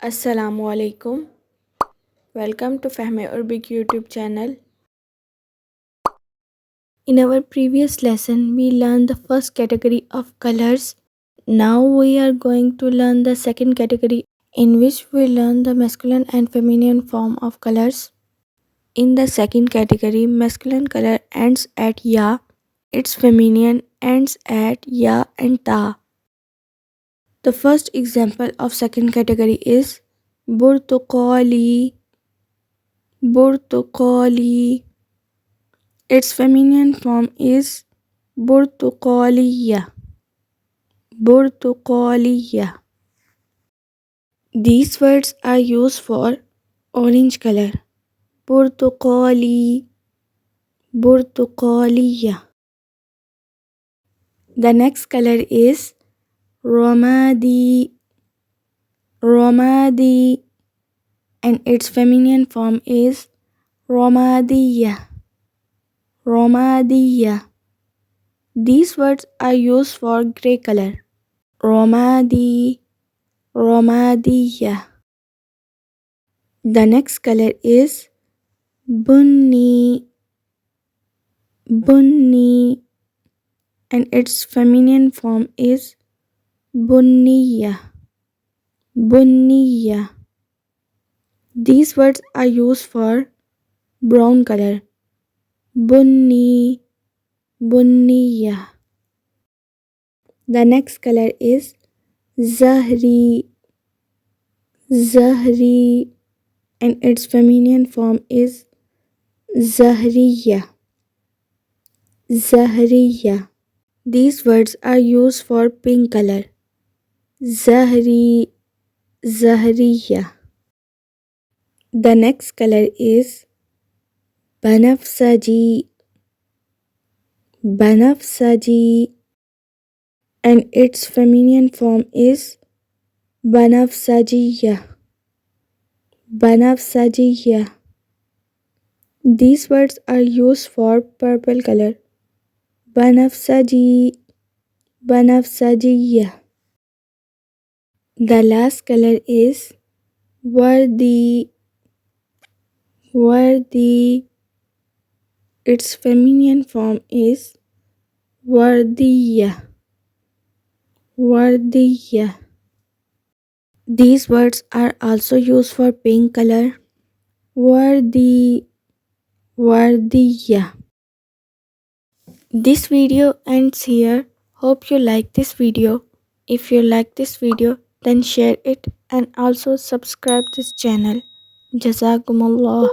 Assalamu alaikum. Welcome to Fahme Arabic YouTube channel. In our previous lesson, we learned the first category of colors. Now we are going to learn the second category, in which we learn the masculine and feminine form of colors. In the second category, masculine color ends at ya, its feminine ends at ya and ta. The first example of second category is burtuqali. Burtuqali. Its feminine form is burtuqaliya. Burtuqaliya. These words are used for orange color. Burtuqali. Burtuqaliya. The next color is romadi. Romadi. And its feminine form is romadiya. Romadiya. These words are used for grey color. Romadi. Romadiya. The next color is bunni. Bunni. And its feminine form is bunniya. Bunniya. These words are used for brown color. Bunni. Bunniya. The next color is zahri. Zahri. And its feminine form is zahriya. Zahriya. These words are used for pink color. Zahri. Zahriya. The next color is banafsaji. Banafsaji. And its feminine form is banafsajiya. Banafsajiya. These words are used for purple color. Banafsaji. Banafsajiya. The last color is wardi. Wardi. Its feminine form is wardiya. Wardiya. These words are also used for pink color. Wardi. Wardiya. This video ends here. Hope you like this video. If you like this video, then share it and also subscribe this channel. Jazakumullah.